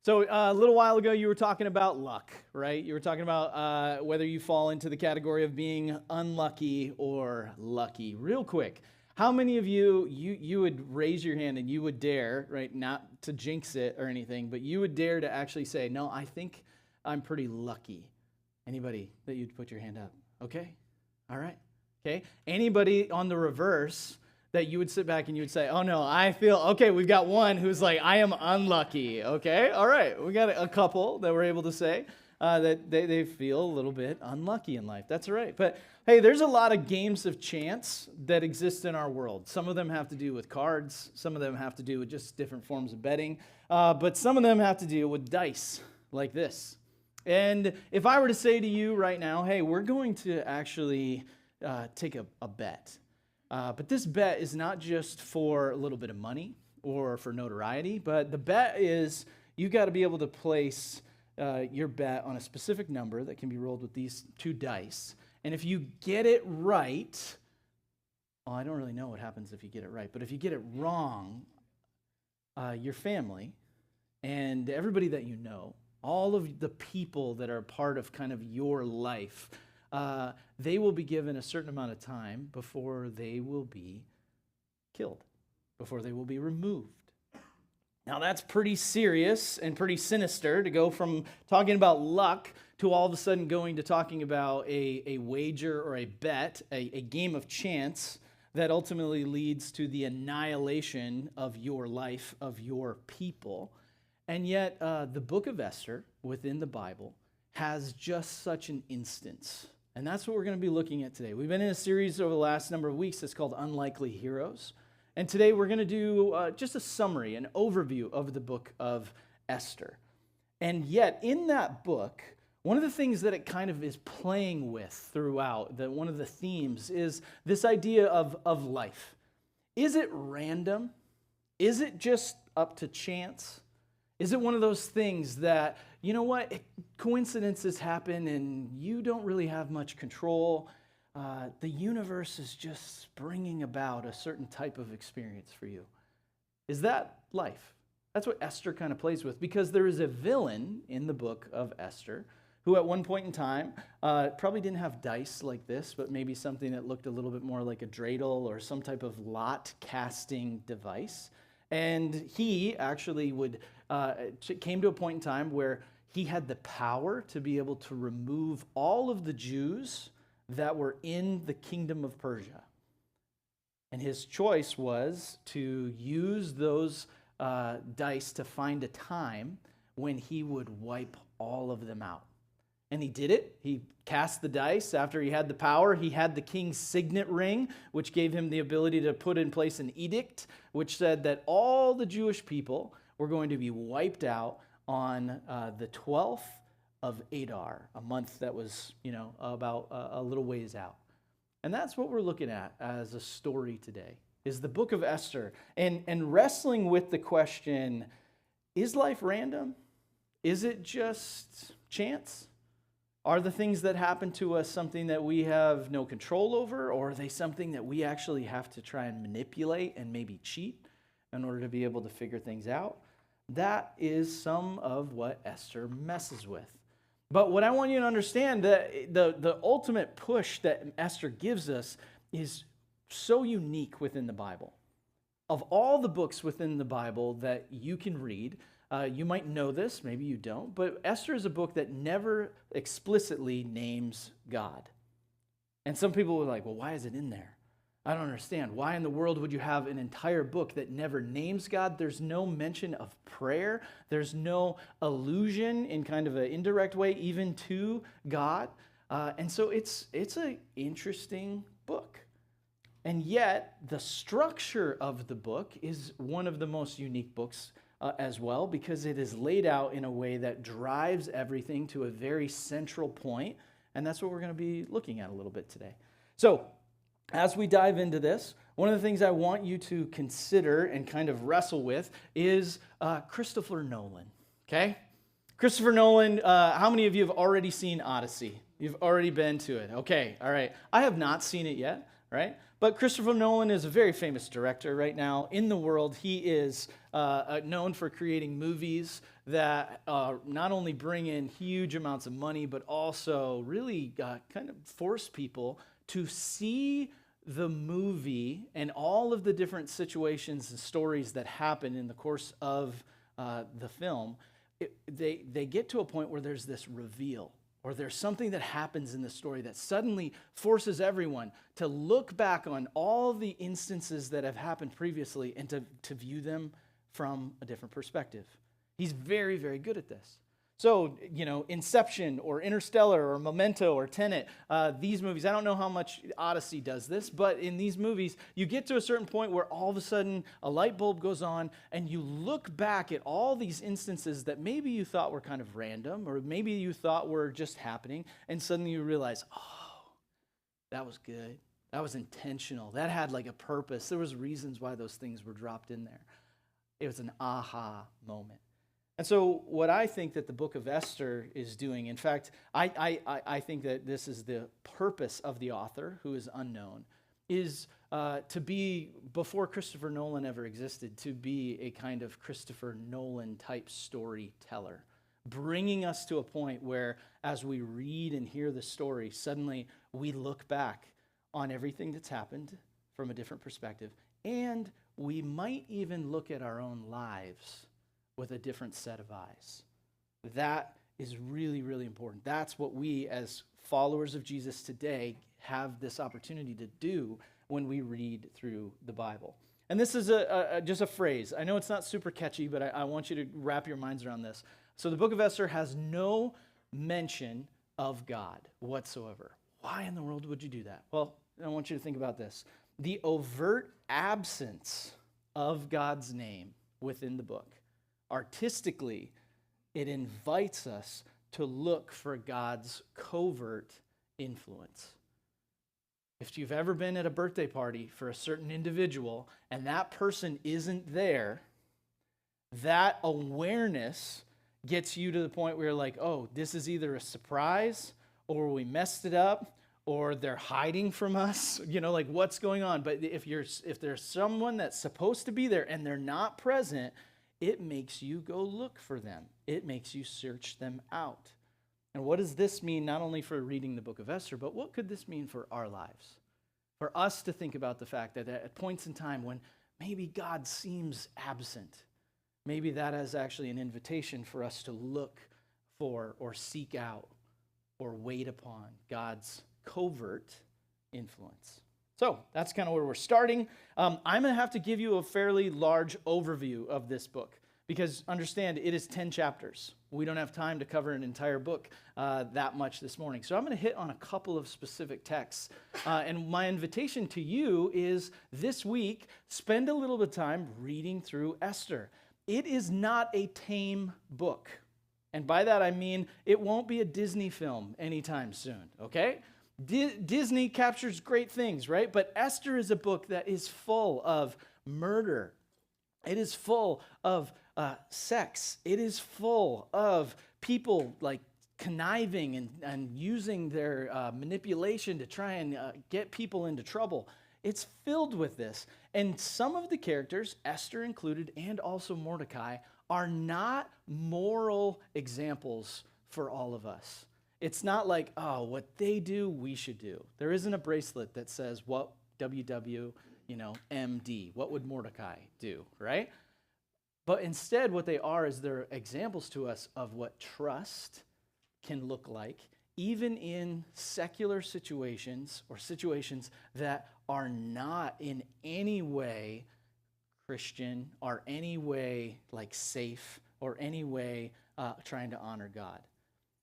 So a little while ago, you were talking about luck, right? You were talking about whether you fall into the category of being unlucky or lucky. Real quick, how many of you would raise your hand and you would dare, right, not to jinx it or anything, but you would dare to actually say, no, I think I'm pretty lucky. Anybody that you'd put your hand up? Okay, all right, okay. Anybody on the reverse that you would sit back and you would say, oh no, I feel, okay, we've got one who's like, I am unlucky, okay? All right, we got a couple that were able to say that they feel a little bit unlucky in life. That's all right. But hey, there's a lot of games of chance that exist in our world. Some of them have to do with cards. Some of them have to do with just different forms of betting. But some of them have to do with dice, like this. And if I were to say to you right now, hey, we're going to actually take a bet. But this bet is not just for a little bit of money or for notoriety, but the bet is you've got to be able to place your bet on a specific number that can be rolled with these two dice. And if you get it right, well, I don't really know what happens if you get it right, but if you get it wrong, your family and everybody that you know, all of the people that are part of kind of your life, they will be given a certain amount of time before they will be killed, before they will be removed. Now that's pretty serious and pretty sinister to go from talking about luck to all of a sudden going to talking about a wager or a bet, a game of chance that ultimately leads to the annihilation of your life, of your people. And yet the book of Esther within the Bible has just such an instance. And that's what we're going to be looking at today. We've been in a series over the last number of weeks that's called Unlikely Heroes. And today we're going to do just a summary, an overview of the book of Esther. And yet in that book, one of the things that it kind of is playing with throughout, one of the themes, is this idea of life. Is it random? Is it just up to chance? Is it one of those things that, you know what, coincidences happen and you don't really have much control? The universe is just bringing about a certain type of experience for you. Is that life? That's what Esther kind of plays with, because there is a villain in the book of Esther who at one point in time probably didn't have dice like this, but maybe something that looked a little bit more like a dreidel or some type of lot casting device. And he actually came to a point in time where he had the power to be able to remove all of the Jews that were in the kingdom of Persia. And his choice was to use those dice to find a time when he would wipe all of them out. And he did it. He cast the dice. After he had the power, he had the king's signet ring, which gave him the ability to put in place an edict, which said that all the Jewish people were going to be wiped out on the 12th of Adar, a month that was, about a little ways out. And that's what we're looking at as a story today, is the book of Esther, and wrestling with the question, is life random? Is it just chance? Are the things that happen to us something that we have no control over, or are they something that we actually have to try and manipulate and maybe cheat in order to be able to figure things out? That is some of what Esther messes with. But what I want you to understand, that the ultimate push that Esther gives us is so unique within the Bible. Of all the books within the Bible that you can read, you might know this, maybe you don't, but Esther is a book that never explicitly names God. And some people were like, well, why is it in there? I don't understand. Why in the world would you have an entire book that never names God? There's no mention of prayer. There's no allusion in kind of an indirect way even to God. And so it's an interesting book. And yet the structure of the book is one of the most unique books as well, because it is laid out in a way that drives everything to a very central point. And that's what we're going to be looking at a little bit today. So as we dive into this, one of the things I want you to consider and kind of wrestle with is Christopher Nolan, okay? Christopher Nolan, how many of you have already seen Odyssey? You've already been to it. Okay, all right. I have not seen it yet. right? But Christopher Nolan is a very famous director right now. In the world, he is known for creating movies that not only bring in huge amounts of money, but also really kind of force people to see the movie and all of the different situations and stories that happen in the course of the film. They get to a point where there's this reveal, or there's something that happens in the story that suddenly forces everyone to look back on all the instances that have happened previously and to view them from a different perspective. He's very, very good at this. So, Inception or Interstellar or Memento or Tenet, these movies, I don't know how much Odyssey does this, but in these movies, you get to a certain point where all of a sudden a light bulb goes on and you look back at all these instances that maybe you thought were kind of random or maybe you thought were just happening, and suddenly you realize, oh, that was good. That was intentional. That had like a purpose. There was reasons why those things were dropped in there. It was an aha moment. And so what I think that the book of Esther is doing, in fact, I think that this is the purpose of the author, who is unknown, is to be, before Christopher Nolan ever existed, to be a kind of Christopher Nolan type storyteller, bringing us to a point where as we read and hear the story, suddenly we look back on everything that's happened from a different perspective, and we might even look at our own lives with a different set of eyes. That is really, really important. That's what we as followers of Jesus today have this opportunity to do when we read through the Bible. And this is just a phrase. I know it's not super catchy, but I want you to wrap your minds around this. So the book of Esther has no mention of God whatsoever. Why in the world would you do that? Well, I want you to think about this. The overt absence of God's name within the book, artistically, it invites us to look for God's covert influence. If you've ever been at a birthday party for a certain individual and that person isn't there, that awareness gets you to the point where you're like, oh, this is either a surprise or we messed it up or they're hiding from us, like what's going on? But if there's someone that's supposed to be there and they're not present, it makes you go look for them. It makes you search them out. And what does this mean not only for reading the book of Esther, but what could this mean for our lives? For us to think about the fact that at points in time when maybe God seems absent, maybe that is actually an invitation for us to look for or seek out or wait upon God's covert influence. So that's kind of where we're starting. I'm going to have to give you a fairly large overview of this book because understand it is 10 chapters. We don't have time to cover an entire book that much this morning. So I'm going to hit on a couple of specific texts. And my invitation to you is this week, spend a little bit of time reading through Esther. It is not a tame book. And by that I mean it won't be a Disney film anytime soon, okay? Disney captures great things, right? But Esther is a book that is full of murder. It is full of sex. It is full of people like conniving and using their manipulation to try and get people into trouble. It's filled with this. And some of the characters, Esther included and also Mordecai, are not moral examples for all of us. It's not like, oh, what they do, we should do. There isn't a bracelet that says, what WW, MD, what would Mordecai do, right? But instead, what they are is they're examples to us of what trust can look like, even in secular situations or situations that are not in any way Christian or any way like safe or any way trying to honor God.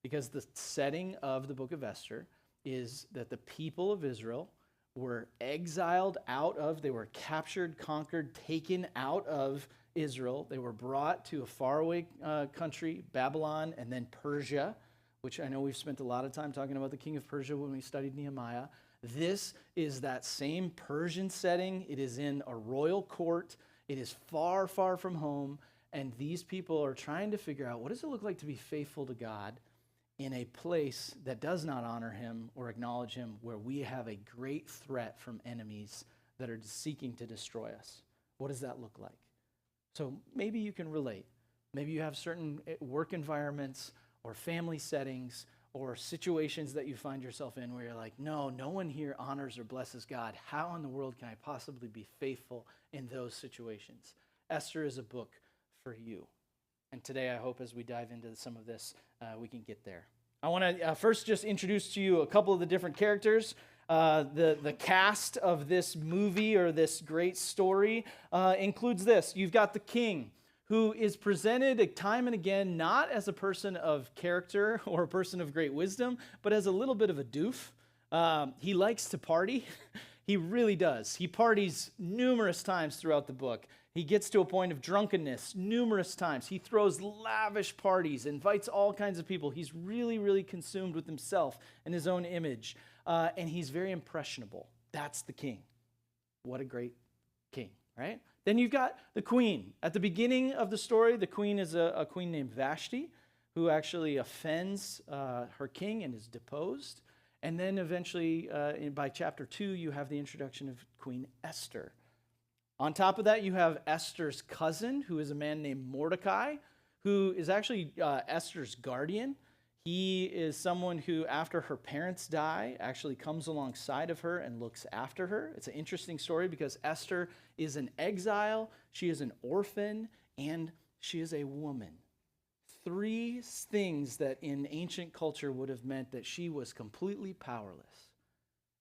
Because the setting of the book of Esther is that the people of Israel were exiled they were captured, conquered, taken out of Israel. They were brought to a faraway country, Babylon, and then Persia, which I know we've spent a lot of time talking about the king of Persia when we studied Nehemiah. This is that same Persian setting. It is in a royal court. It is far, far from home. And these people are trying to figure out, what does it look like to be faithful to God in a place that does not honor him or acknowledge him, where we have a great threat from enemies that are seeking to destroy us. What does that look like? So maybe you can relate. Maybe you have certain work environments or family settings or situations that you find yourself in where you're like, no one here honors or blesses God. How in the world can I possibly be faithful in those situations? Esther is a book for you. And today, I hope as we dive into some of this, we can get there. I want to first just introduce to you a couple of the different characters. The cast of this movie or this great story includes this. You've got the king, who is presented time and again not as a person of character or a person of great wisdom, but as a little bit of a doof. He likes to party. He really does. He parties numerous times throughout the book. He gets to a point of drunkenness numerous times. He throws lavish parties, invites all kinds of people. He's really, really consumed with himself and his own image. And he's very impressionable. That's the king. What a great king, right? Then you've got the queen. At the beginning of the story, the queen is a queen named Vashti, who actually offends her king and is deposed. And then eventually, by chapter 2, you have the introduction of Queen Esther. On top of that, you have Esther's cousin, who is a man named Mordecai, who is actually Esther's guardian. He is someone who, after her parents die, actually comes alongside of her and looks after her. It's an interesting story because Esther is an exile, she is an orphan, and she is a woman. 3 things that in ancient culture would have meant that she was completely powerless.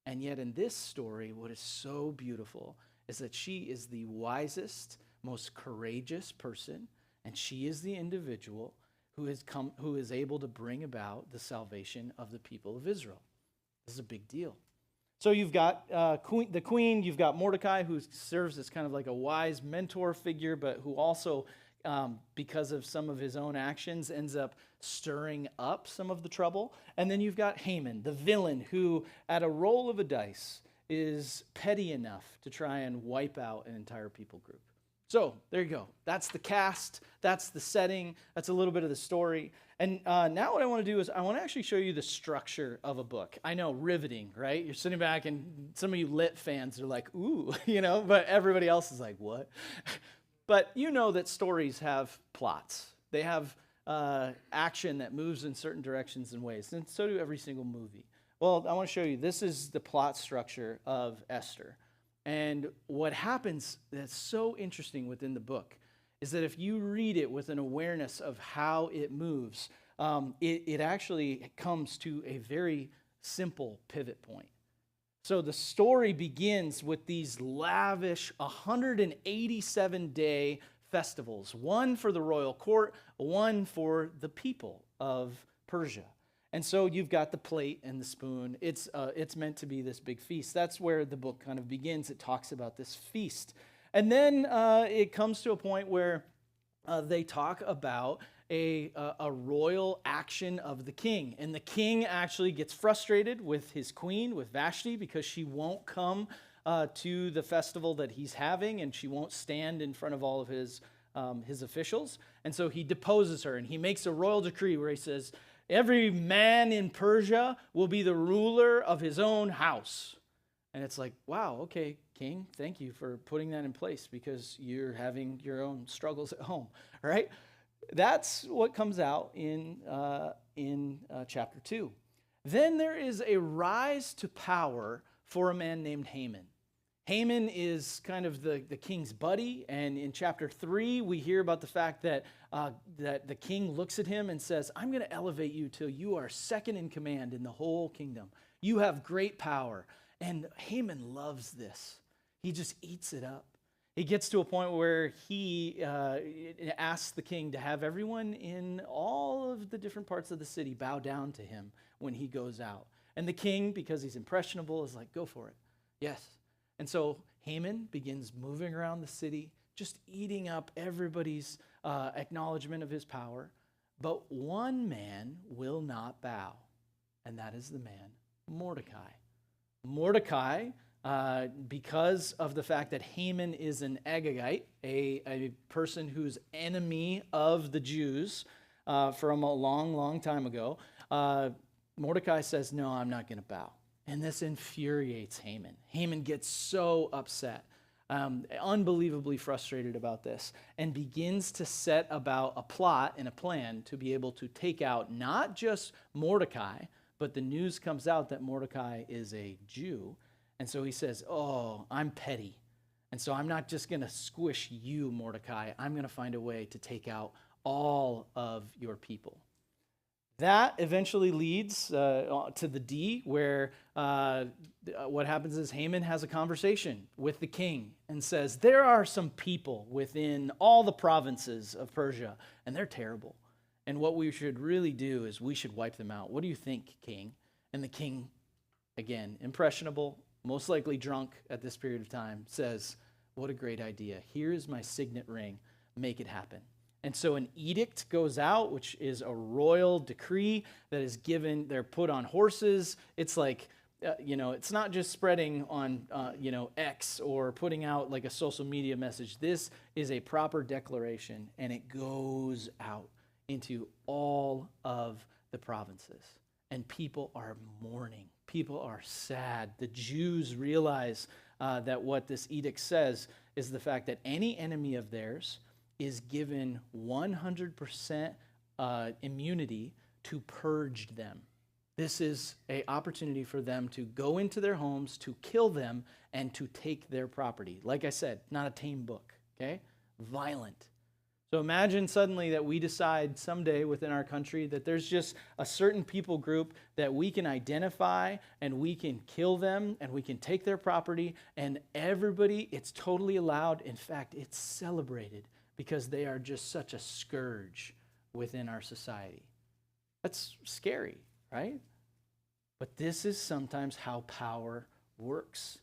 And yet in this story, what is so beautiful is that she is the wisest, most courageous person, and she is the individual who is able to bring about the salvation of the people of Israel. This is a big deal. So you've got the queen, you've got Mordecai, who serves as kind of like a wise mentor figure, but who also, because of some of his own actions, ends up stirring up some of the trouble. And then you've got Haman, the villain, who at a roll of a dice is petty enough to try and wipe out an entire people group. So there you go. That's the cast. That's the setting. That's a little bit of the story. And now what I want to do is I want to actually show you the structure of a book. I know, riveting, right? You're sitting back and some of you lit fans are like, ooh, but everybody else is like, what? But you know that stories have plots. They have action that moves in certain directions and ways. And so do every single movie. Well, I want to show you, this is the plot structure of Esther. And what happens that's so interesting within the book is that if you read it with an awareness of how it moves, it actually comes to a very simple pivot point. So the story begins with these lavish 187-day festivals, one for the royal court, one for the people of Persia. And so you've got the plate and the spoon. It's meant to be this big feast. That's where the book kind of begins. It talks about this feast. And then it comes to a point where they talk about a royal action of the king. And the king actually gets frustrated with his queen, with Vashti, because she won't come to the festival that he's having, and she won't stand in front of all of his officials. And so he deposes her, and he makes a royal decree where he says, every man in Persia will be the ruler of his own house. And it's like, wow, okay, king, thank you for putting that in place because you're having your own struggles at home, right? That's what comes out in chapter 2. Then there is a rise to power for a man named Haman. Haman is kind of the king's buddy, and in chapter 3, we hear about the fact that the king looks at him and says, I'm going to elevate you till you are second in command in the whole kingdom. You have great power. And Haman loves this. He just eats it up. He gets to a point where he asks the king to have everyone in all of the different parts of the city bow down to him when he goes out. And the king, because he's impressionable, is like, go for it. Yes. And so Haman begins moving around the city, just eating up everybody's acknowledgement of his power. But one man will not bow, and that is the man Mordecai. Mordecai, because of the fact that Haman is an Agagite, a person who's enemy of the Jews, from a long, long time ago. Mordecai says, no, I'm not going to bow. And this infuriates Haman. Haman gets so upset, unbelievably frustrated about this, and begins to set about a plot and a plan to be able to take out not just Mordecai, but the news comes out that Mordecai is a Jew. And so he says, oh, I'm petty. And so I'm not just going to squish you, Mordecai. I'm going to find a way to take out all of your people. That eventually leads to the D, where what happens is Haman has a conversation with the king and says, there are some people within all the provinces of Persia, and they're terrible. And what we should really do is we should wipe them out. What do you think, king? And the king, again, impressionable, most likely drunk at this period of time, says, what a great idea. Here is my signet ring. Make it happen. And so an edict goes out, which is a royal decree that is given. They're put on horses. It's like, it's not just spreading on, X or putting out like a social media message. This is a proper declaration, and it goes out into all of the provinces. And people are mourning. People are sad. The Jews realize that what this edict says is the fact that any enemy of theirs is given 100% immunity to purge them. This is an opportunity for them to go into their homes, to kill them, and to take their property. Like I said, not a tame book, okay? Violent. So imagine suddenly that we decide someday within our country that there's just a certain people group that we can identify and we can kill them and we can take their property, and everybody, it's totally allowed. In fact, it's celebrated because they are just such a scourge within our society. That's scary, right? But this is sometimes how power works.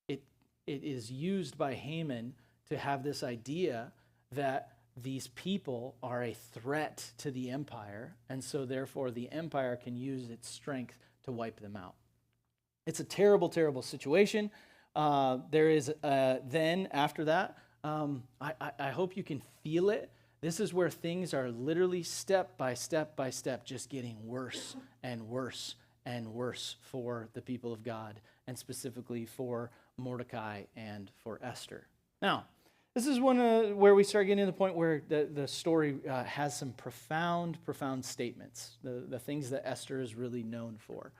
It is used by Haman to have this idea that these people are a threat to the empire, and so therefore the empire can use its strength to wipe them out. It's a terrible, terrible situation. There is then, after that, I hope you can feel it. This is where things are literally step by step by step just getting worse and worse and worse for the people of God, and specifically for Mordecai and for Esther. Now, this is one where we start getting to the point where the story has some profound statements, the things that Esther is really known for.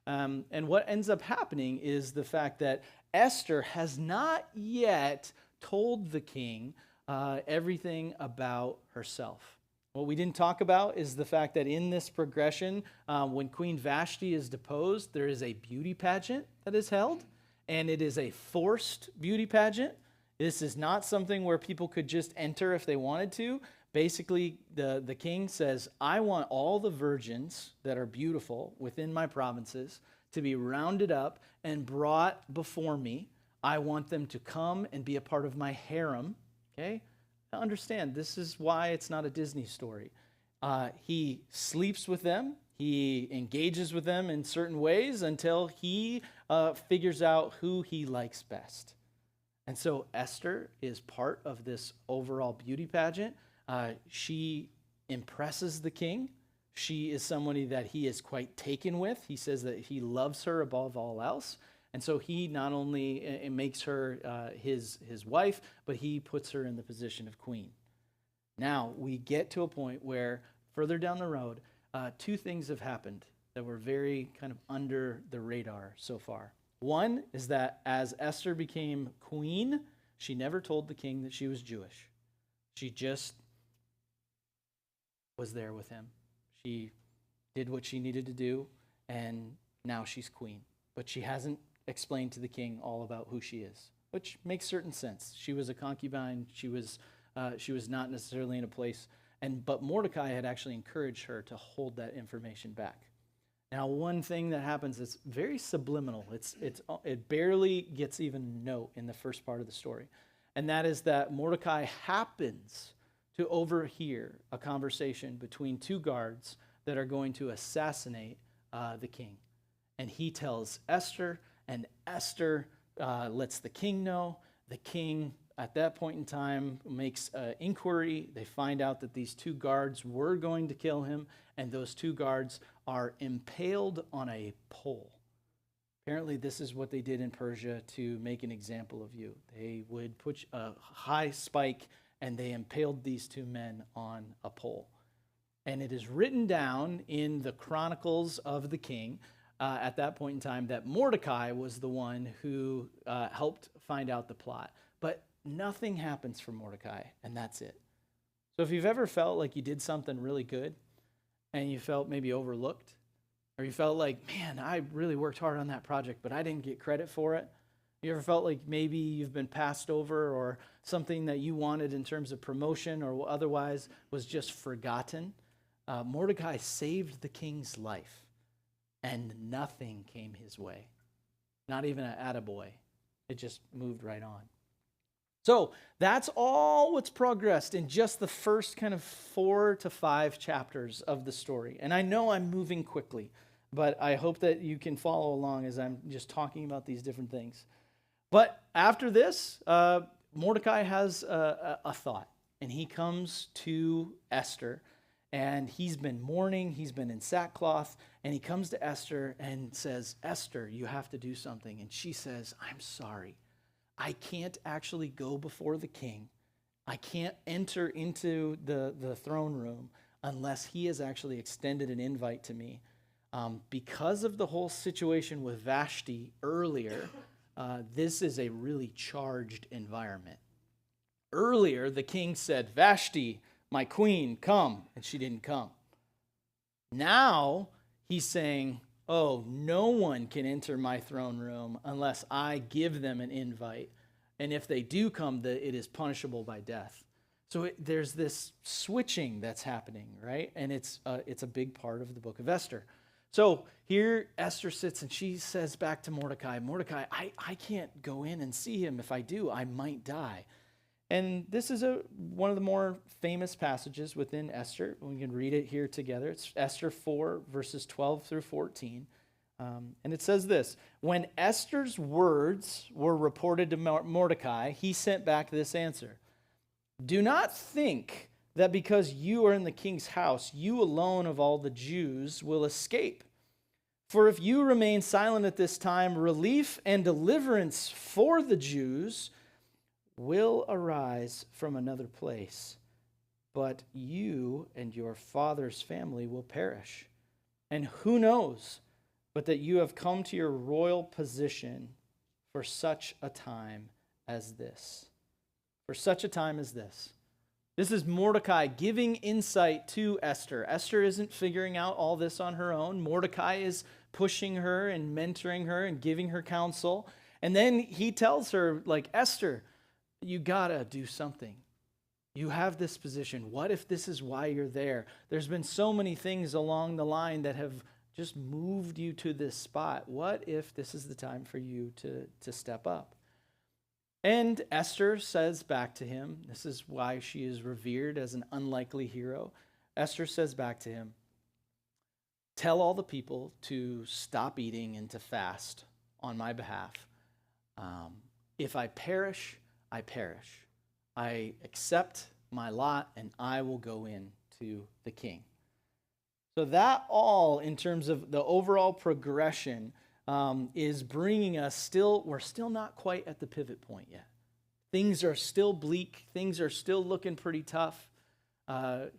And what ends up happening is the fact that Esther has not yet told the king everything about herself. What we didn't talk about is the fact that in this progression, when Queen Vashti is deposed, there is a beauty pageant that is held, and it is a forced beauty pageant. This is not something where people could just enter if they wanted to. Basically, the king says, I want all the virgins that are beautiful within my provinces to be rounded up and brought before me. I want them to come and be a part of my harem. Okay? Now understand, this is why it's not a Disney story. He sleeps with them. He engages with them in certain ways until he figures out who he likes best. And so Esther is part of this overall beauty pageant. She impresses the king. She is somebody that he is quite taken with. He says that he loves her above all else. And so he not only makes her his wife, but he puts her in the position of queen. Now, we get to a point where further down the road, two things have happened that were very kind of under the radar so far. One is that as Esther became queen, she never told the king that she was Jewish. She just was there with him. She did what she needed to do, and now she's queen. But she hasn't explained to the king all about who she is, which makes certain sense. She was a concubine. She was not necessarily in a place, but Mordecai had actually encouraged her to hold that information back. Now, one thing that happens is very subliminal. It barely gets even note in the first part of the story. And that is that Mordecai happens to overhear a conversation between two guards that are going to assassinate the king. And he tells Esther, and Esther lets the king know. The king at that point in time, makes an inquiry. They find out that these two guards were going to kill him, and those two guards are impaled on a pole. Apparently, this is what they did in Persia to make an example of you. They would put a high spike, and they impaled these two men on a pole. And it is written down in the Chronicles of the King at that point in time that Mordecai was the one who helped find out the plot. But nothing happens for Mordecai, and that's it. So if you've ever felt like you did something really good and you felt maybe overlooked, or you felt like, man, I really worked hard on that project, but I didn't get credit for it. You ever felt like maybe you've been passed over, or something that you wanted in terms of promotion or otherwise was just forgotten? Mordecai saved the king's life, and nothing came his way. Not even an attaboy. It just moved right on. So that's all what's progressed in just the first kind of 4 to 5 chapters of the story. And I know I'm moving quickly, but I hope that you can follow along as I'm just talking about these different things. But after this, Mordecai has a thought, and he comes to Esther, and he's been mourning, he's been in sackcloth, and he comes to Esther and says, Esther, you have to do something. And she says, I'm sorry. I can't actually go before the king. I can't enter into the throne room unless he has actually extended an invite to me. Because of the whole situation with Vashti earlier, this is a really charged environment. Earlier, the king said, Vashti, my queen, come, and she didn't come. Now, he's saying, oh, no one can enter my throne room unless I give them an invite. And if they do come, it is punishable by death. So there's this switching that's happening, right? And it's a big part of the book of Esther. So here Esther sits and she says back to Mordecai, Mordecai, I can't go in and see him. If I do, I might die. And this is one of the more famous passages within Esther. We can read it here together. It's Esther 4, verses 12 through 14. And it says this, when Esther's words were reported to Mordecai, he sent back this answer. Do not think that because you are in the king's house, you alone of all the Jews will escape. For if you remain silent at this time, relief and deliverance for the Jews will arise from another place. But you and your father's family will perish. And who knows but that you have come to your royal position for such a time as this. For such a time as this. This is Mordecai giving insight to Esther. Esther isn't figuring out all this on her own. Mordecai is pushing her and mentoring her and giving her counsel. And then he tells her, like, Esther, you gotta do something. You have this position. What if this is why you're there? There's been so many things along the line that have just moved you to this spot. What if this is the time for you to step up? And Esther says back to him, this is why she is revered as an unlikely hero. Esther says back to him, tell all the people to stop eating and to fast on my behalf. If I perish, I perish. I accept my lot and I will go in to the king. So that all, in terms of the overall progression, is bringing us we're still not quite at the pivot point yet. Things are still bleak. Things are still looking pretty tough.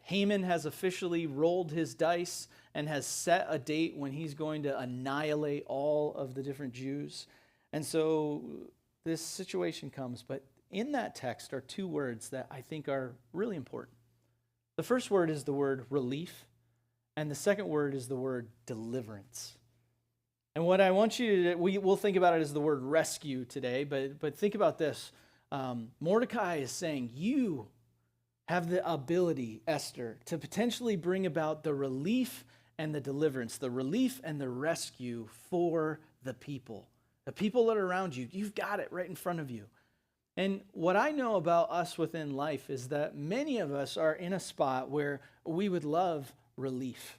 Haman has officially rolled his dice and has set a date when he's going to annihilate all of the different Jews. And so this situation comes, but in that text are 2 words that I think are really important. The first word is the word relief, and the second word is the word deliverance. And what I want you to, we'll think about it as the word rescue today, but think about this. Mordecai is saying, you have the ability, Esther, to potentially bring about the relief and the deliverance, the relief and the rescue for the people that are around you. You've got it right in front of you. And what I know about us within life is that many of us are in a spot where we would love relief.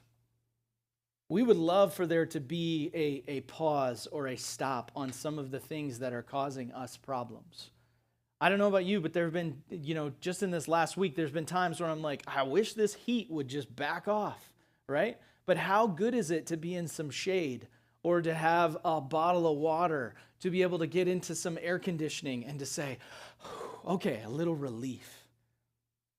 We would love for there to be a pause or a stop on some of the things that are causing us problems. I don't know about you, but there have been, just in this last week, there's been times where I'm like, I wish this heat would just back off, right? But how good is it to be in some shade or to have a bottle of water, to be able to get into some air conditioning and to say, okay, a little relief.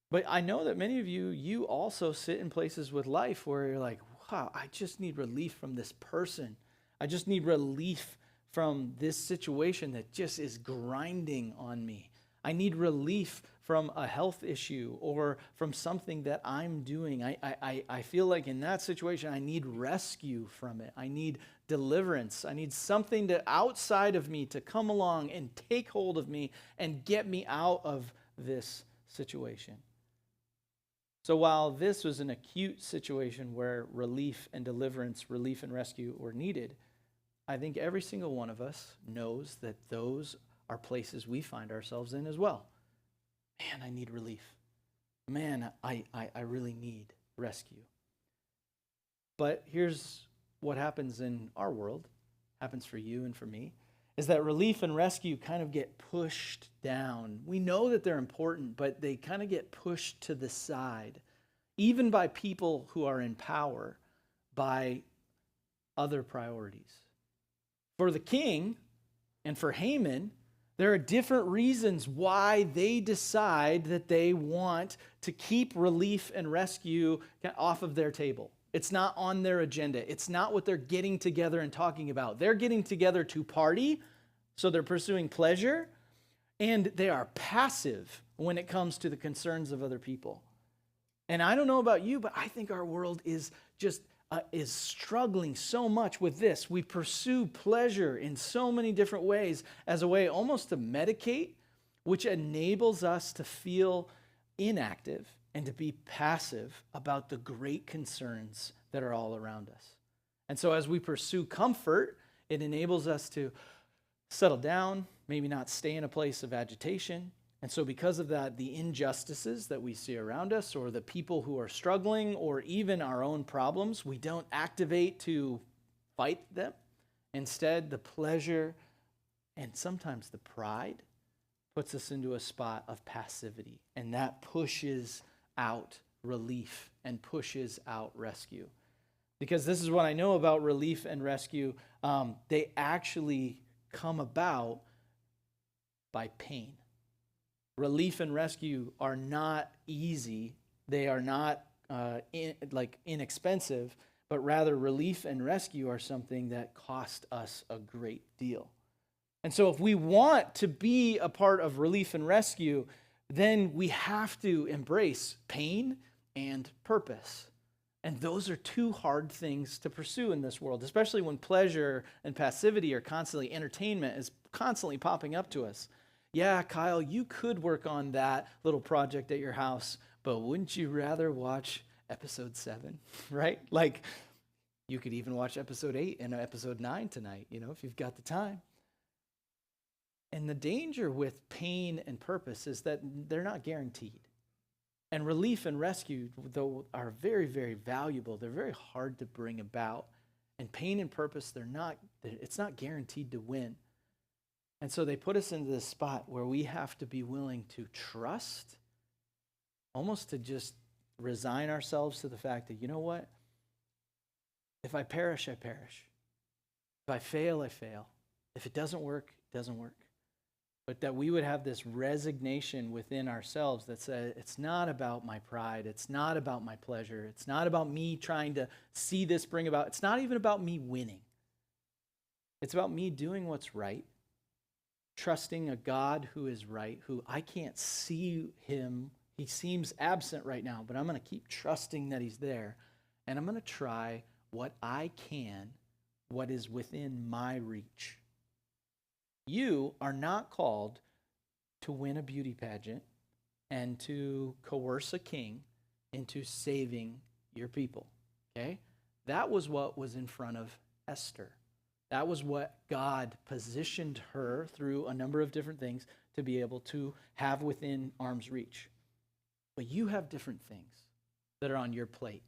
But I know that many of you also sit in places with life where you're like, wow, I just need relief from this person. I just need relief from this situation that just is grinding on me. I need relief from a health issue or from something that I'm doing. I feel like in that situation, I need rescue from it. I need deliverance. I need something to outside of me to come along and take hold of me and get me out of this situation. So while this was an acute situation where relief and deliverance, relief and rescue were needed, I think every single one of us knows that those are places we find ourselves in as well. Man, I need relief. Man, I really need rescue. But here's what happens in our world, happens for you and for me, is that relief and rescue kind of get pushed down. We know that they're important, but they kind of get pushed to the side, even by people who are in power, by other priorities. For the king and for Haman, there are different reasons why they decide that they want to keep relief and rescue off of their table. It's not on their agenda. It's not what they're getting together and talking about. They're getting together to party, so they're pursuing pleasure, and they are passive when it comes to the concerns of other people. And I don't know about you, but I think our world is struggling so much with this. We pursue pleasure in so many different ways as a way almost to medicate, which enables us to feel inactive and to be passive about the great concerns that are all around us. And so as we pursue comfort, it enables us to settle down, maybe not stay in a place of agitation. And so because of that, the injustices that we see around us, or the people who are struggling, or even our own problems, we don't activate to fight them. Instead, the pleasure and sometimes the pride puts us into a spot of passivity, and that pushes out relief and pushes out rescue. Because this is what I know about relief and rescue. They actually come about by pain. Relief and rescue are not easy. They are not inexpensive, but rather relief and rescue are something that cost us a great deal. And so if we want to be a part of relief and rescue, then we have to embrace pain and purpose. And those are two hard things to pursue in this world, especially when pleasure and passivity are constantly, entertainment is constantly popping up to us. Yeah, Kyle, you could work on that little project at your house, but wouldn't you rather watch episode 7, right? Like, you could even watch episode 8 and episode 9 tonight, if you've got the time. And the danger with pain and purpose is that they're not guaranteed. And relief and rescue, though, are very, very valuable. They're very hard to bring about. And pain and purpose, it's not guaranteed to win. And so they put us into this spot where we have to be willing to trust, almost to just resign ourselves to the fact that, you know what? If I perish, I perish. If I fail, I fail. If it doesn't work, it doesn't work. But that we would have this resignation within ourselves that says, it's not about my pride. It's not about my pleasure. It's not about me trying to see this bring about. It's not even about me winning. It's about me doing what's right, trusting a God who is right, who I can't see him. He seems absent right now, but I'm going to keep trusting that he's there. And I'm going to try what I can, what is within my reach. You are not called to win a beauty pageant and to coerce a king into saving your people, okay? That was what was in front of Esther. That was what God positioned her through a number of different things to be able to have within arm's reach. But you have different things that are on your plate,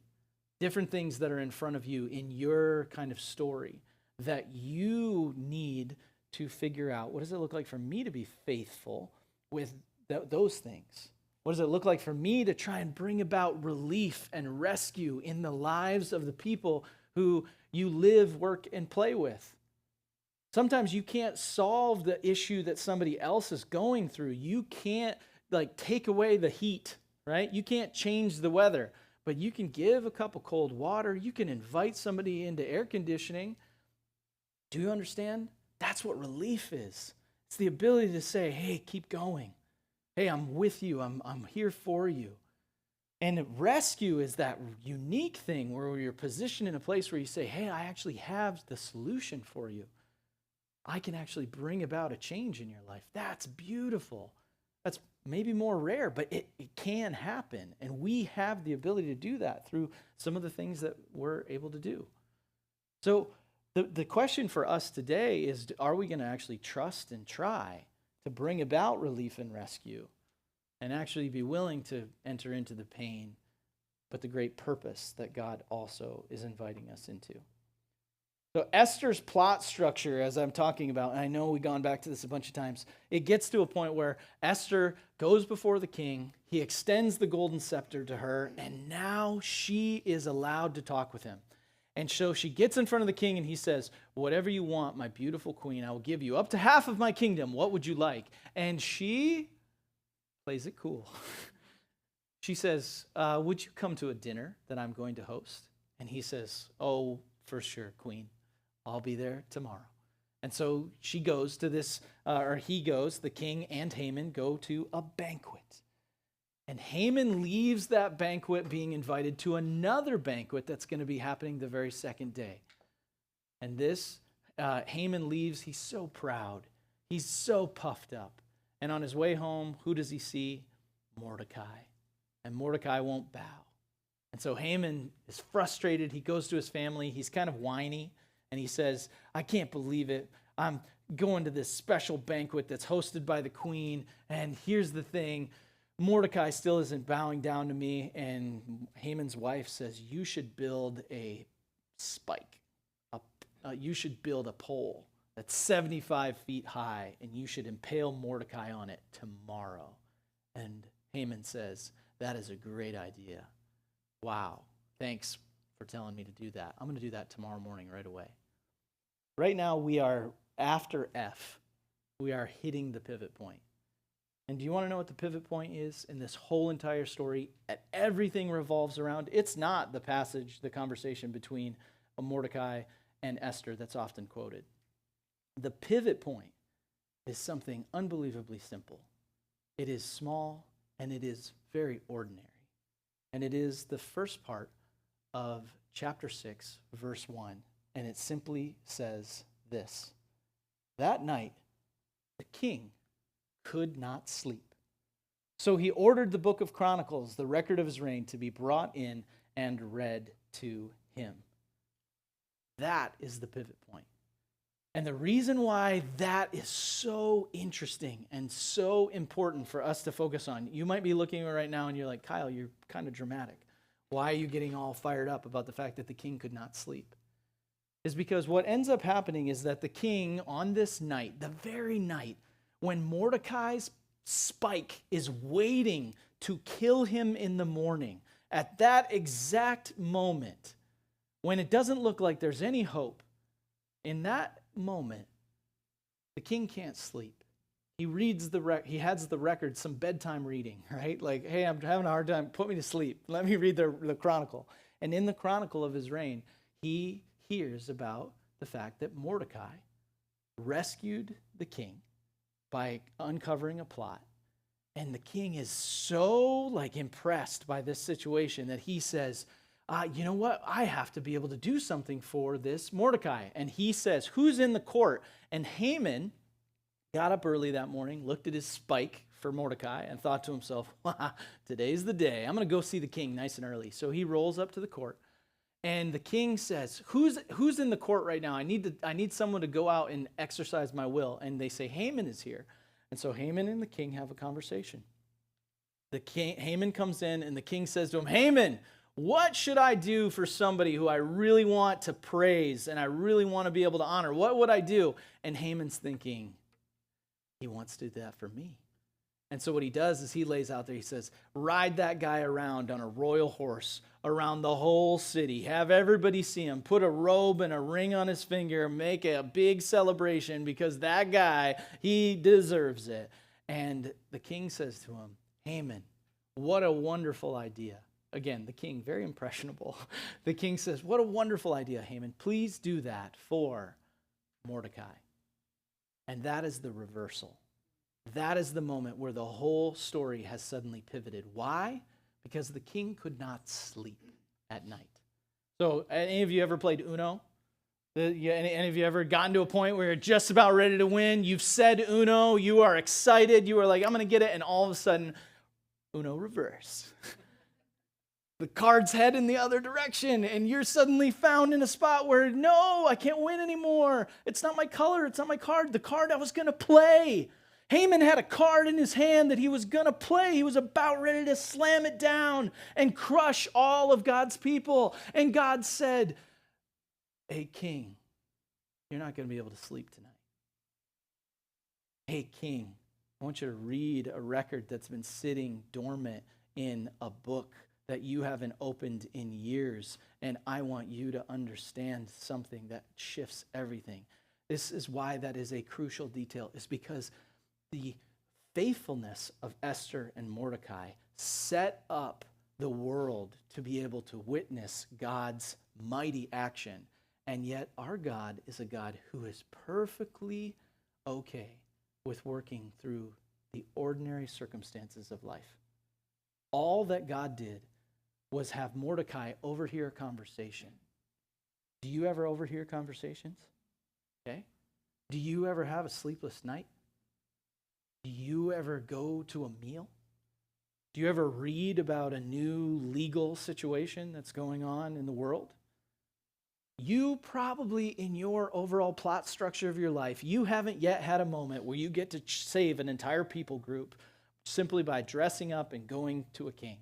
different things that are in front of you in your kind of story that you need to figure out, what does it look like for me to be faithful with those things? What does it look like for me to try and bring about relief and rescue in the lives of the people who you live, work, and play with? Sometimes you can't solve the issue that somebody else is going through. You can't take away the heat, right? You can't change the weather, but you can give a cup of cold water. You can invite somebody into air conditioning. Do you understand? That's what relief is. It's the ability to say, hey, keep going. Hey, I'm with you. I'm here for you. And rescue is that unique thing where you're positioned in a place where you say, hey, I actually have the solution for you. I can actually bring about a change in your life. That's beautiful. That's maybe more rare, but it can happen. And we have the ability to do that through some of the things that we're able to do. So the question for us today is, are we going to actually trust and try to bring about relief and rescue and actually be willing to enter into the pain, but the great purpose that God also is inviting us into? So Esther's plot structure, as I'm talking about, and I know we've gone back to this a bunch of times, it gets to a point where Esther goes before the king, he extends the golden scepter to her, and now she is allowed to talk with him. And so she gets in front of the king and he says, whatever you want, my beautiful queen, I will give you up to half of my kingdom. What would you like? And she plays it cool. She says, would you come to a dinner that I'm going to host? And he says, oh, for sure, queen. I'll be there tomorrow. And so she goes to this, the king and Haman go to a banquet. And Haman leaves that banquet being invited to another banquet that's going to be happening the very second day. And this, Haman leaves, he's so proud. He's so puffed up. And on his way home, who does he see? Mordecai. And Mordecai won't bow. And so Haman is frustrated. He goes to his family. He's kind of whiny. And he says, I can't believe it. I'm going to this special banquet that's hosted by the queen. And here's the thing. Mordecai still isn't bowing down to me. And Haman's wife says, you should build a spike. You should build a pole that's 75 feet high. And you should impale Mordecai on it tomorrow. And Haman says, that is a great idea. Wow, thanks for telling me to do that. I'm going to do that tomorrow morning right away. Right now, we are after F. We are hitting the pivot point. And do you want to know what the pivot point is in this whole entire story? Everything revolves around. It's not the passage, the conversation between Mordecai and Esther that's often quoted. The pivot point is something unbelievably simple. It is small and it is very ordinary. And it is the first part of chapter 6, verse 1. And it simply says this: that night, the king could not sleep. So he ordered the book of Chronicles, the record of his reign, to be brought in and read to him. That is the pivot point. And the reason why that is so interesting and so important for us to focus on, you might be looking at it right now and you're like, Kyle, you're kind of dramatic. Why are you getting all fired up about the fact that the king could not sleep? Is because what ends up happening is that the king on this night, the very night when Mordecai's spike is waiting to kill him in the morning, at that exact moment, when it doesn't look like there's any hope, in that moment, the king can't sleep. He reads he has the record, some bedtime reading, right? Like, hey, I'm having a hard time. Put me to sleep. Let me read the chronicle. And in the chronicle of his reign, he hears about the fact that Mordecai rescued the king by uncovering a plot. And the king is so impressed by this situation that he says, you know what? I have to be able to do something for this Mordecai. And he says, who's in the court? And Haman got up early that morning, looked at his spike for Mordecai, and thought to himself, today's the day. I'm going to go see the king nice and early. So he rolls up to the court. And the king says, who's in the court right now? I need someone to go out and exercise my will. And they say, Haman is here. And so Haman and the king have a conversation. Haman comes in and the king says to him, Haman, what should I do for somebody who I really want to praise and I really want to be able to honor? What would I do? And Haman's thinking, he wants to do that for me. And so what he does is he lays out there, he says, ride that guy around on a royal horse around the whole city. Have everybody see him. Put a robe and a ring on his finger. Make a big celebration because that guy, he deserves it. And the king says to him, Haman, what a wonderful idea. Again, the king, very impressionable. The king says, what a wonderful idea, Haman. Please do that for Mordecai. And that is the reversal. That is the moment where the whole story has suddenly pivoted. Why? Because the king could not sleep at night. So, any of you ever played Uno? Any of you ever gotten to a point where you're just about ready to win? You've said Uno, you are excited, you are like, I'm going to get it, and all of a sudden, Uno reverse. The cards head in the other direction, and you're suddenly found in a spot where, no, I can't win anymore. It's not my color, it's not my card, the card I was going to play. Haman had a card in his hand that he was going to play. He was about ready to slam it down and crush all of God's people. And God said, hey, king, you're not going to be able to sleep tonight. Hey, king, I want you to read a record that's been sitting dormant in a book that you haven't opened in years. And I want you to understand something that shifts everything. This is why that is a crucial detail. It's because the faithfulness of Esther and Mordecai set up the world to be able to witness God's mighty action. And yet our God is a God who is perfectly okay with working through the ordinary circumstances of life. All that God did was have Mordecai overhear a conversation. Do you ever overhear conversations? Okay. Do you ever have a sleepless night? Do you ever go to a meal? Do you ever read about a new legal situation that's going on in the world? You probably, in your overall plot structure of your life, you haven't yet had a moment where you get to save an entire people group simply by dressing up and going to a king.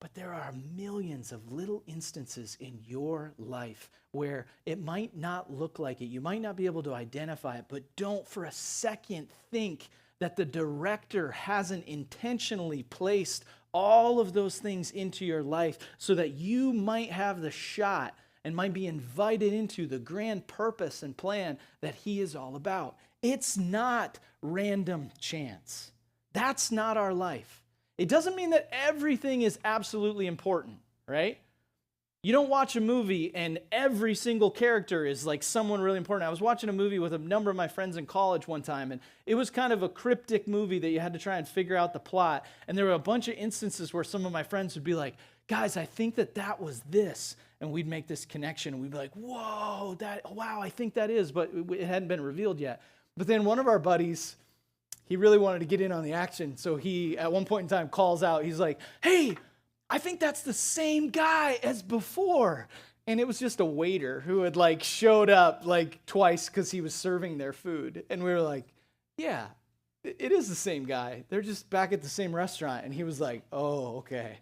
But there are millions of little instances in your life where it might not look like it. You might not be able to identify it, but don't for a second think that the director hasn't intentionally placed all of those things into your life so that you might have the shot and might be invited into the grand purpose and plan that he is all about. It's not random chance. That's not our life. It doesn't mean that everything is absolutely important, right? You don't watch a movie and every single character is like someone really important. I was watching a movie with a number of my friends in college one time, and it was kind of a cryptic movie that you had to try and figure out the plot. And there were a bunch of instances where some of my friends would be like, guys, I think that was this. And we'd make this connection, and we'd be like, whoa, wow, I think that is, but it hadn't been revealed yet. But then one of our buddies, he really wanted to get in on the action. So he, at one point in time, calls out, he's like, hey, I think that's the same guy as before. And it was just a waiter who had like showed up like twice because he was serving their food. And we were like, yeah, it is the same guy. They're just back at the same restaurant. And he was like, oh, okay.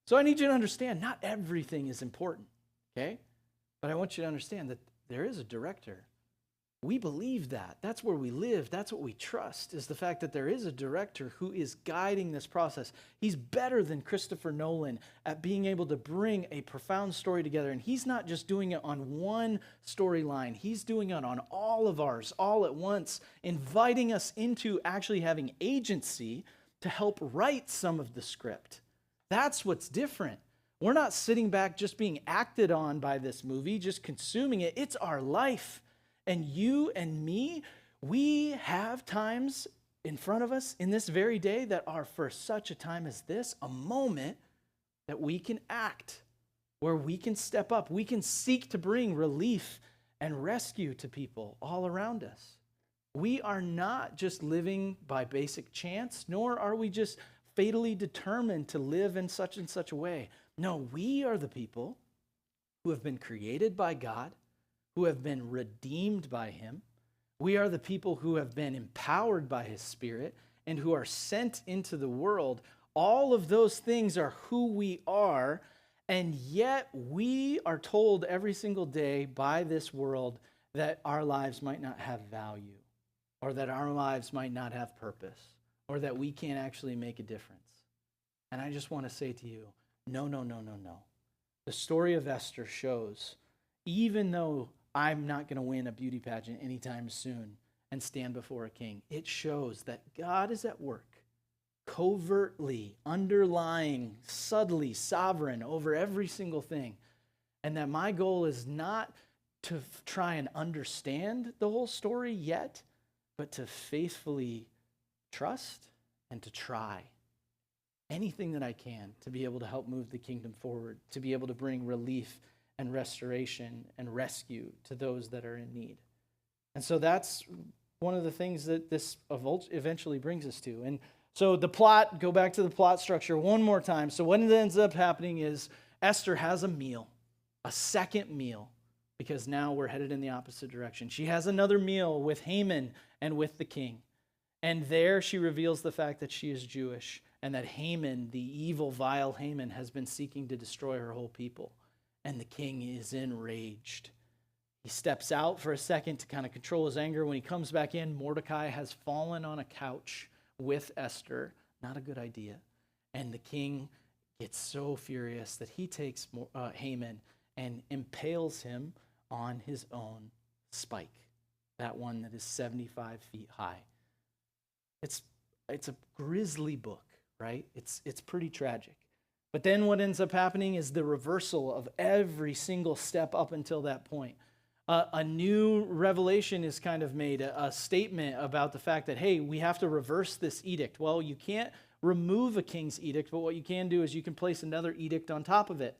So I need you to understand, not everything is important, okay? But I want you to understand that there is a director. We believe that. That's where we live. That's what we trust, is the fact that there is a director who is guiding this process. He's better than Christopher Nolan at being able to bring a profound story together. And he's not just doing it on one storyline. He's doing it on all of ours, all at once, inviting us into actually having agency to help write some of the script. That's what's different. We're not sitting back just being acted on by this movie, just consuming it. It's our life. And you and me, we have times in front of us in this very day that are for such a time as this, a moment that we can act, where we can step up. We can seek to bring relief and rescue to people all around us. We are not just living by basic chance, nor are we just fatally determined to live in such and such a way. No, we are the people who have been created by God, who have been redeemed by him. We are the people who have been empowered by his Spirit and who are sent into the world. All of those things are who we are, and yet we are told every single day by this world that our lives might not have value, or that our lives might not have purpose, or that we can't actually make a difference. And I just want to say to you, no, no, no, no, no. The story of Esther shows, even though I'm not going to win a beauty pageant anytime soon and stand before a king, it shows that God is at work, covertly, underlying, subtly, sovereign over every single thing. And that my goal is not to try and understand the whole story yet, but to faithfully trust and to try anything that I can to be able to help move the kingdom forward, to be able to bring relief and restoration and rescue to those that are in need. And so that's one of the things that this eventually brings us to. And so the plot, go back to the plot structure one more time. So what ends up happening is Esther has a meal, a second meal, because now we're headed in the opposite direction. She has another meal with Haman and with the king. And there she reveals the fact that she is Jewish and that Haman, the evil, vile Haman, has been seeking to destroy her whole people. And the king is enraged. He steps out for a second to kind of control his anger. When he comes back in, Mordecai has fallen on a couch with Esther. Not a good idea. And the king gets so furious that he takes Haman and impales him on his own spike, that one that is 75 feet high. It's a grisly book, right? It's pretty tragic. But then what ends up happening is the reversal of every single step up until that point. A new revelation is kind of made, a statement about the fact that, hey, we have to reverse this edict. Well, you can't remove a king's edict, but what you can do is you can place another edict on top of it.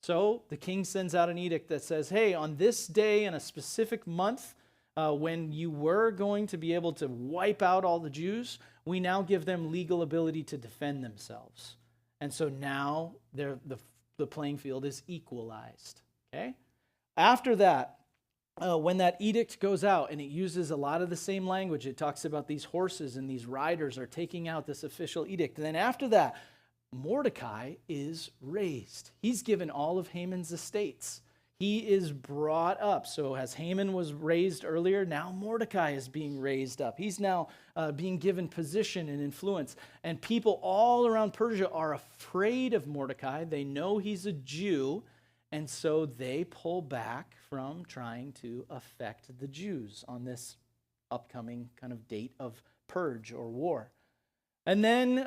So the king sends out an edict that says, hey, on this day in a specific month, when you were going to be able to wipe out all the Jews, we now give them legal ability to defend themselves. And so now the playing field is equalized. Okay? After that, when that edict goes out, and it uses a lot of the same language, it talks about these horses and these riders are taking out this official edict. And then after that, Mordecai is raised. He's given all of Haman's estates. He is brought up. So as Haman was raised earlier, now Mordecai is being raised up. He's now being given position and influence. And people all around Persia are afraid of Mordecai. They know he's a Jew. And so they pull back from trying to affect the Jews on this upcoming kind of date of purge or war. And then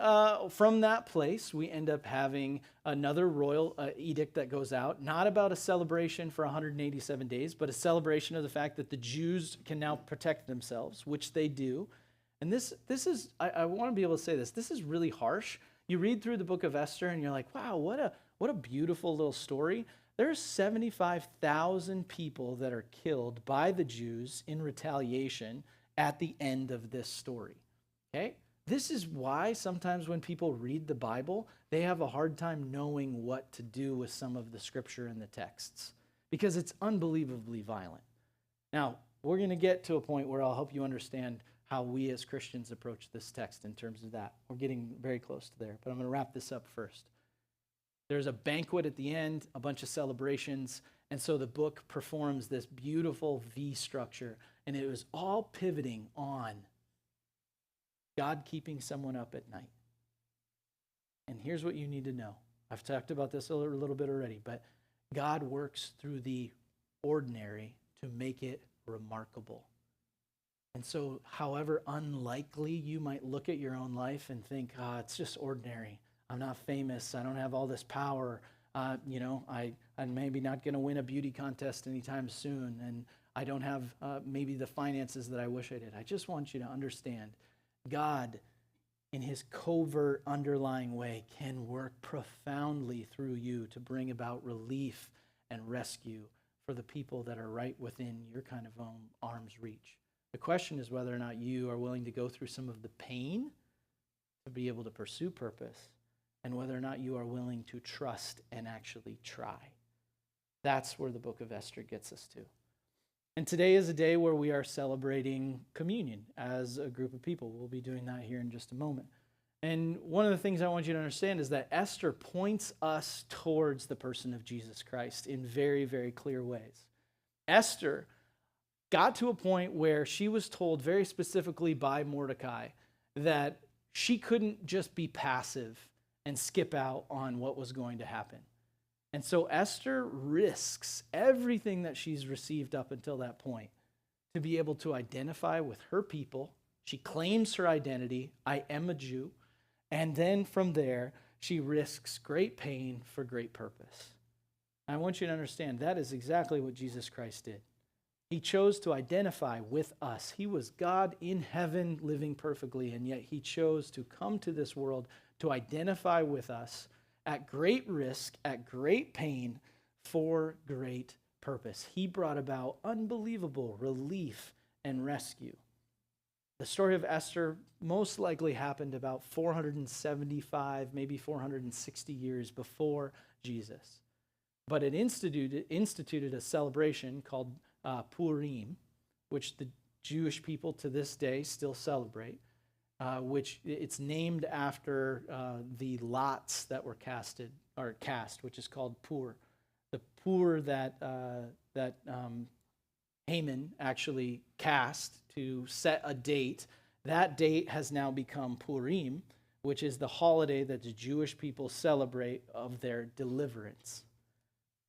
from that place, we end up having another royal edict that goes out, not about a celebration for 187 days, but a celebration of the fact that the Jews can now protect themselves, which they do. And this is, I want to be able to say this is really harsh. You read through the book of Esther and you're like, wow, what a beautiful little story. There's 75,000 people that are killed by the Jews in retaliation at the end of this story. Okay? This is why sometimes when people read the Bible, they have a hard time knowing what to do with some of the scripture and the texts, because it's unbelievably violent. Now, we're going to get to a point where I'll help you understand how we as Christians approach this text in terms of that. We're getting very close to there, but I'm going to wrap this up first. There's a banquet at the end, a bunch of celebrations, and so the book performs this beautiful V structure, and it was all pivoting on God keeping someone up at night. And here's what you need to know. I've talked about this a little bit already, but God works through the ordinary to make it remarkable. And so however unlikely you might look at your own life and think, it's just ordinary. I'm not famous. I don't have all this power. I'm maybe not going to win a beauty contest anytime soon. And I don't have maybe the finances that I wish I did. I just want you to understand, God, in his covert underlying way, can work profoundly through you to bring about relief and rescue for the people that are right within your kind of arm's reach. The question is whether or not you are willing to go through some of the pain to be able to pursue purpose, and whether or not you are willing to trust and actually try. That's where the book of Esther gets us to. And today is a day where we are celebrating communion as a group of people. We'll be doing that here in just a moment. And one of the things I want you to understand is that Esther points us towards the person of Jesus Christ in very, very clear ways. Esther got to a point where she was told very specifically by Mordecai that she couldn't just be passive and skip out on what was going to happen. And so Esther risks everything that she's received up until that point to be able to identify with her people. She claims her identity, I am a Jew. And then from there, she risks great pain for great purpose. I want you to understand that is exactly what Jesus Christ did. He chose to identify with us. He was God in heaven living perfectly, and yet he chose to come to this world to identify with us at great risk, at great pain, for great purpose. He brought about unbelievable relief and rescue. The story of Esther most likely happened about 475, maybe 460 years before Jesus. But it instituted a celebration called Purim, which the Jewish people to this day still celebrate, which it's named after the lots that were cast, which is called Pur. The Pur that Haman actually cast to set a date. That date has now become Purim, which is the holiday that the Jewish people celebrate of their deliverance.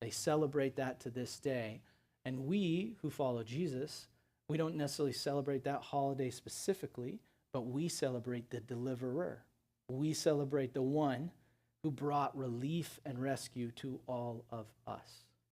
They celebrate that to this day. And we who follow Jesus, we don't necessarily celebrate that holiday specifically, but we celebrate the deliverer. We celebrate the one who brought relief and rescue to all of us.